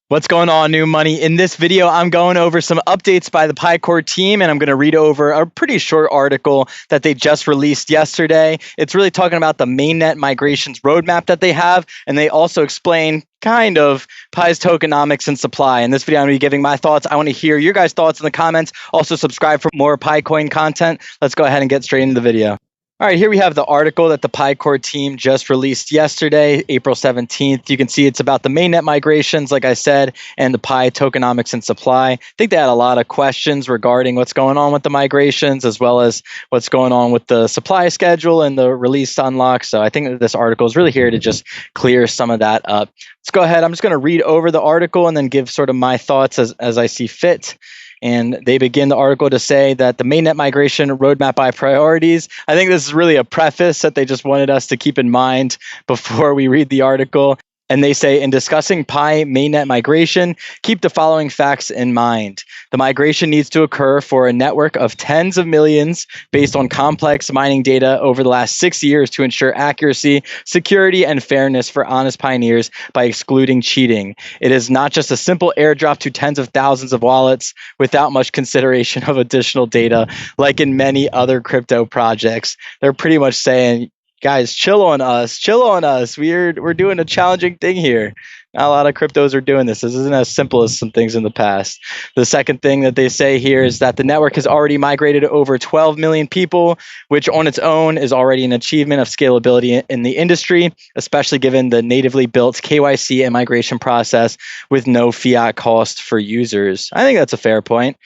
What's going on, new money? In this video, I'm going over some updates by the PI team, and I'm going to read over a pretty short article that they just released yesterday. It's really talking about the mainnet migrations roadmap that they have, and they also explain kind of PI's tokenomics and supply. In this video, I'm going to be giving my thoughts. I want to hear your guys' thoughts in the comments. Also, subscribe for more PI Coin content. Let's go ahead and get straight into the video. All right, here we have the article that the PI team just released yesterday, April 17th. You can see it's about the mainnet migrations, like I said, and the PI tokenomics and supply. I think they had a lot of questions regarding what's going on with the migrations, as well as what's going on with the supply schedule and the release unlock. So I think that this article is really here to just clear some of that up. Let's go ahead. I'm just going to read over the article and then give sort of my thoughts as I see fit. And they begin the article to say that the mainnet migration roadmap by priorities. I think this is really a preface that they just wanted us to keep in mind before we read the article. And they say, in discussing PI Mainnet migration, keep the following facts in mind. The migration needs to occur for a network of tens of millions based on complex mining data over the last 6 years to ensure accuracy, security, and fairness for honest pioneers by excluding cheating. It is not just a simple airdrop to tens of thousands of wallets without much consideration of additional data, like in many other crypto projects. They're pretty much saying, guys, chill on us. We're doing a challenging thing here. Not a lot of cryptos are doing this. This isn't as simple as some things in the past. The second thing that they say here is that the network has already migrated over 12 million people, which on its own is already an achievement of scalability in the industry, especially given the natively built KYC and migration process with no fiat cost for users. I think that's a fair point.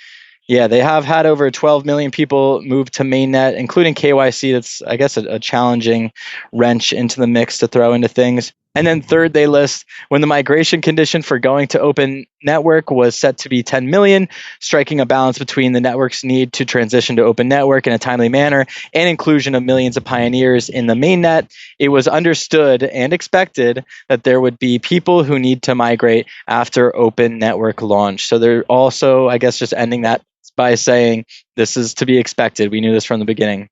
Yeah, they have had over 12 million people move to mainnet, including KYC. That's, I guess, a challenging wrench into the mix to throw into things. And then third, they list when the migration condition for going to open network was set to be 10 million, striking a balance between the network's need to transition to open network in a timely manner and inclusion of millions of pioneers in the mainnet. It was understood and expected that there would be people who need to migrate after open network launch. So they're also, I guess, just ending that by saying this is to be expected. We knew this from the beginning.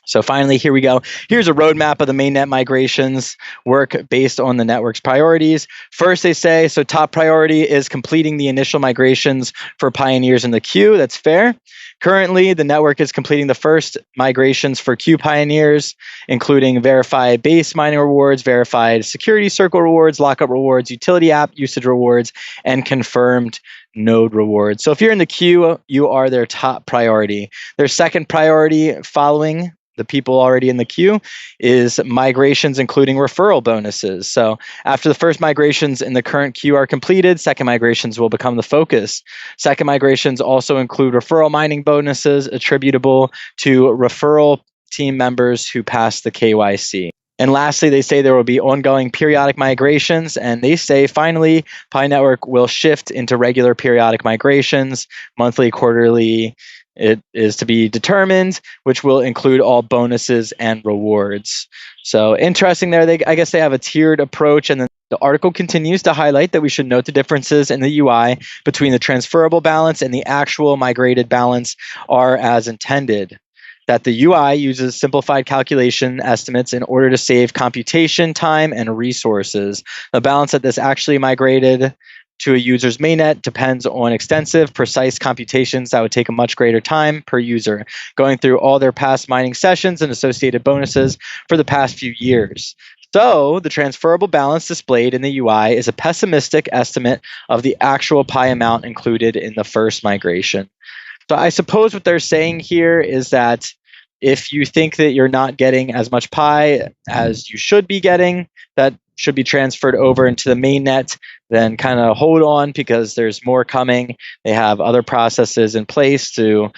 So finally, here we go. Here's a roadmap of the mainnet migrations work based on the network's priorities. First, they say, so top priority is completing the initial migrations for pioneers in the queue. That's fair. Currently, the network is completing the first migrations for queue pioneers, including verified base mining rewards, verified security circle rewards, lockup rewards, utility app usage rewards, and confirmed node rewards. So if you're in the queue, you are their top priority. Their second priority following the people already in the queue is migrations, including referral bonuses. So after the first migrations in the current queue are completed, second migrations will become the focus. Second migrations also include referral mining bonuses attributable to referral team members who pass the KYC. And lastly, they say there will be ongoing periodic migrations, and they say finally, Pi Network will shift into regular periodic migrations, monthly, quarterly. It is to be determined, which will include all bonuses and rewards. So interesting there. I guess they have a tiered approach, and then the article continues to highlight that we should note the differences in the UI between the transferable balance and the actual migrated balance are as intended. That the UI uses simplified calculation estimates in order to save computation time and resources. The balance that is actually migrated to a user's mainnet depends on extensive, precise computations that would take a much greater time per user, going through all their past mining sessions and associated bonuses for the past few years. So the transferable balance displayed in the UI is a pessimistic estimate of the actual Pi amount included in the first migration. So I suppose what they're saying here is that if you think that you're not getting as much Pi as you should be getting, that should be transferred over into the mainnet, then kind of hold on because there's more coming. They have other processes in place to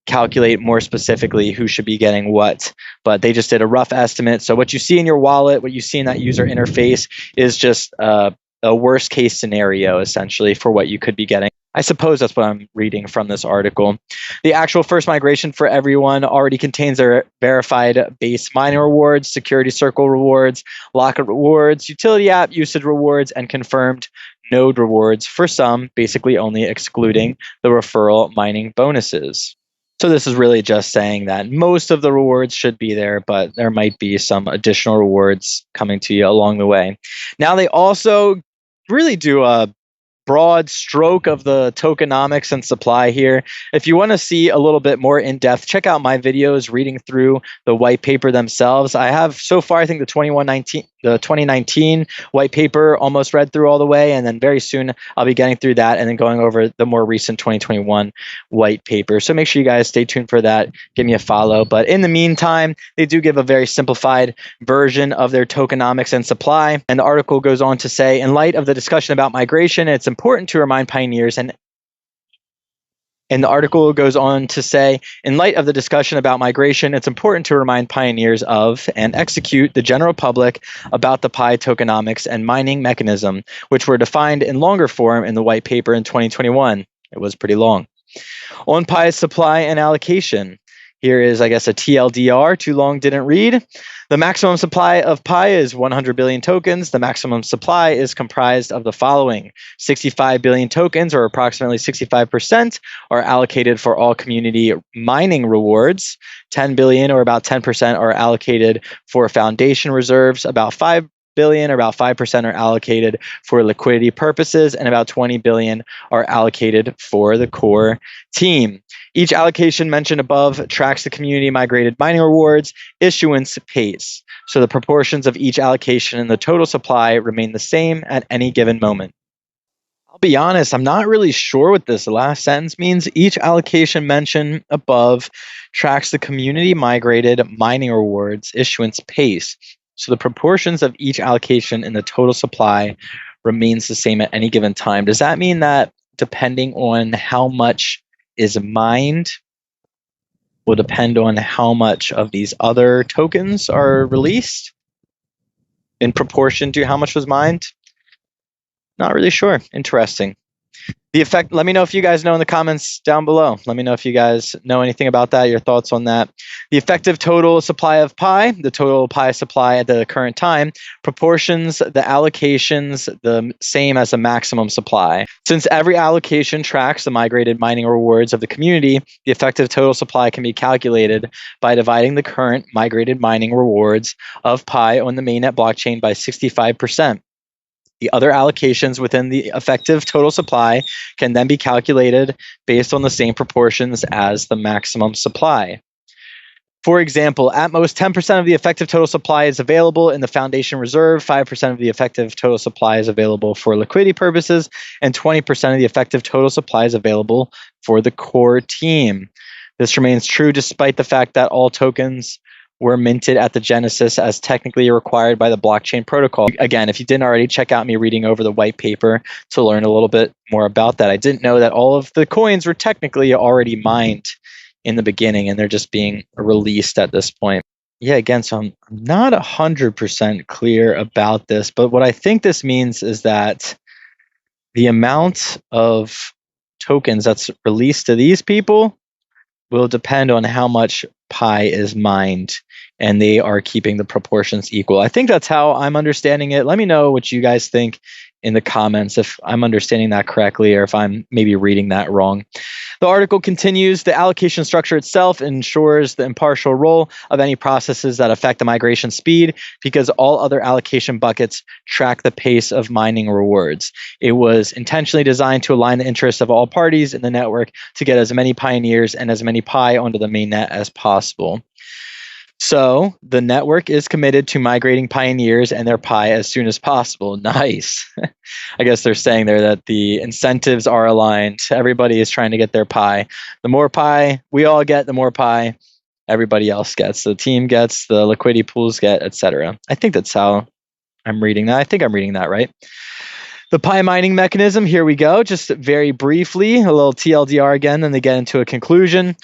calculate more specifically who should be getting what, but they just did a rough estimate. So what you see in your wallet, what you see in that user interface is just a worst case scenario essentially for what you could be getting. I suppose that's what I'm reading from this article. The actual first migration for everyone already contains their verified base mining rewards, security circle rewards, lockup rewards, utility app usage rewards, and confirmed node rewards for some, basically only excluding the referral mining bonuses. So this is really just saying that most of the rewards should be there, but there might be some additional rewards coming to you along the way. Now they also really do a broad stroke of the tokenomics and supply here. If you want to see a little bit more in depth, check out my videos reading through the white paper themselves. I have so far, I think the 2019 white paper almost read through all the way, and then very soon I'll be getting through that and then going over the more recent 2021 white paper. So make sure you guys stay tuned for that. Give me a follow. But in the meantime, they do give a very simplified version of their tokenomics and supply. And the article goes on to say, in light of the discussion about migration, it's important to remind pioneers and the article goes on to say, in light of the discussion about migration, it's important to remind pioneers of and execute the general public about the PI tokenomics and mining mechanism, which were defined in longer form in the white paper in 2021. It was pretty long. On PI supply and allocation. Here is, I guess, a TLDR, too long, didn't read. The maximum supply of PI is 100 billion tokens. The maximum supply is comprised of the following. 65 billion tokens, or approximately 65%, are allocated for all community mining rewards. 10 billion, or about 10%, are allocated for foundation reserves. About 5 billion, or about 5%, are allocated for liquidity purposes, and about 20 billion are allocated for the core team. Each allocation mentioned above tracks the community migrated mining rewards issuance pace. So the proportions of each allocation and the total supply remain the same at any given moment. I'll be honest, I'm not really sure what this last sentence means. Each allocation mentioned above tracks the community migrated mining rewards issuance pace. So the proportions of each allocation and the total supply remains the same at any given time. Does that mean that depending on how much is mined will depend on how much of these other tokens are released in proportion to how much was mined? Not really sure. Interesting. The effect, let me know if you guys know in the comments down below. Let me know if you guys know anything about that, your thoughts on that. The effective total supply of PI, the total PI supply at the current time, proportions the allocations the same as the maximum supply. Since every allocation tracks the migrated mining rewards of the community, the effective total supply can be calculated by dividing the current migrated mining rewards of PI on the mainnet blockchain by 65%. The other allocations within the effective total supply can then be calculated based on the same proportions as the maximum supply. For example, at most 10% of the effective total supply is available in the foundation reserve, 5% of the effective total supply is available for liquidity purposes, and 20% of the effective total supply is available for the core team. This remains true despite the fact that all tokens were minted at the genesis as technically required by the blockchain protocol. Again, if you didn't already, check out me reading over the white paper to learn a little bit more about that. I didn't know that all of the coins were technically already mined in the beginning and they're just being released at this point. Yeah, again, so I'm not 100% clear about this, but what I think this means is that the amount of tokens that's released to these people will depend on how much PI is mined, and they are keeping the proportions equal. I think that's how I'm understanding it. Let me know what you guys think in the comments if I'm understanding that correctly or if I'm maybe reading that wrong. The article continues, the allocation structure itself ensures the impartial role of any processes that affect the migration speed because all other allocation buckets track the pace of mining rewards. It was intentionally designed to align the interests of all parties in the network to get as many pioneers and as many PI onto the mainnet as possible. So the network is committed to migrating pioneers and their PI as soon as possible. Nice. I guess they're saying there that the incentives are aligned. Everybody is trying to get their PI. The more PI we all get, the more PI everybody else gets. The team gets, the liquidity pools get, etc. I think that's how I'm reading that. I think I'm reading that right. The PI mining mechanism, here we go. Just very briefly, a little TLDR again, then they get into a conclusion.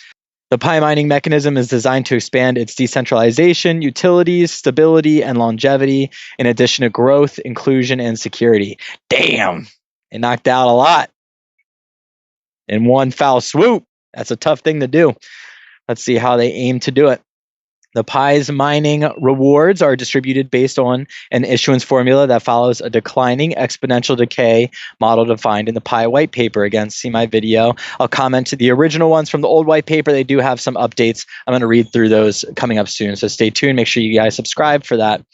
The PI mining mechanism is designed to expand its decentralization, utilities, stability, and longevity, in addition to growth, inclusion, and security. Damn, it knocked out a lot in one foul swoop. That's a tough thing to do. Let's see how they aim to do it. The PI's mining rewards are distributed based on an issuance formula that follows a declining exponential decay model defined in the PI white paper. Again, see my video. I'll comment to the original ones from the old white paper. They do have some updates. I'm going to read through those coming up soon, so stay tuned. Make sure you guys subscribe for that.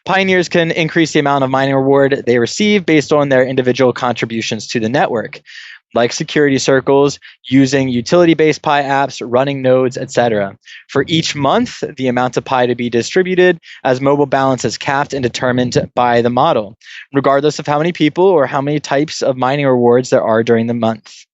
Pioneers can increase the amount of mining reward they receive based on their individual contributions to the network, like security circles, using utility-based Pi apps, running nodes, etc. For each month, the amount of Pi to be distributed as mobile balance is capped and determined by the model, regardless of how many people or how many types of mining rewards there are during the month.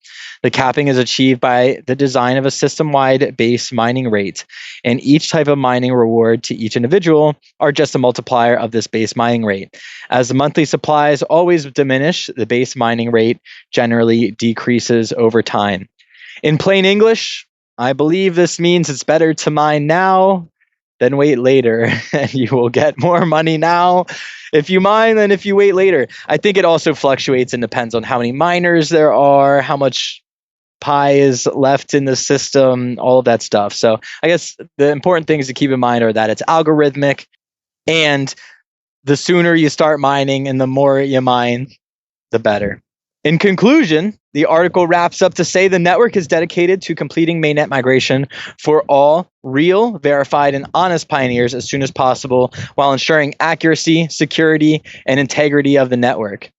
The capping is achieved by the design of a system-wide base mining rate, and each type of mining reward to each individual are just a multiplier of this base mining rate. As the monthly supplies always diminish, the base mining rate generally decreases over time. In plain English, I believe this means it's better to mine now than wait later, and you will get more money now if you mine than if you wait later. I think it also fluctuates and depends on how many miners there are, how much Pi is left in the system, all of that stuff. So I guess the important things to keep in mind are that it's algorithmic, and the sooner you start mining and the more you mine, the better. In conclusion, the article wraps up to say the network is dedicated to completing mainnet migration for all real, verified, and honest pioneers as soon as possible, while ensuring accuracy, security, and integrity of the network.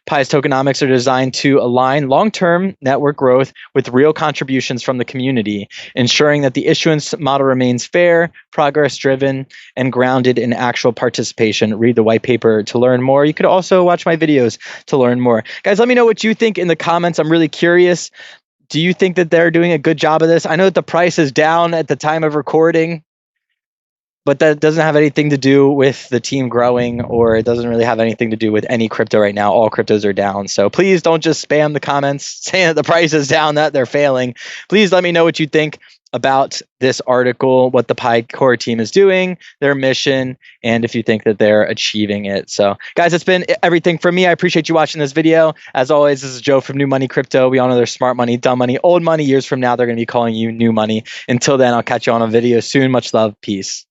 PI's tokenomics are designed to align long-term network growth with real contributions from the community, ensuring that the issuance model remains fair, progress-driven, and grounded in actual participation. Read the white paper to learn more. You could also watch my videos to learn more. Guys, let me know what you think in the comments. I'm really curious. Do you think that they're doing a good job of this? I know that the price is down at the time of recording, but that doesn't have anything to do with the team growing, or it doesn't really have anything to do with any crypto right now. All cryptos are down. So please don't just spam the comments saying that the price is down, that they're failing. Please let me know what you think about this article, what the PI CoremTeam is doing, their mission, and if you think that they're achieving it. So guys, it's been everything from me. I appreciate you watching this video. As always, this is Joe from New Money Crypto. We all know there's smart money, dumb money, old money. Years from now, they're going to be calling you new money. Until then, I'll catch you on a video soon. Much love. Peace.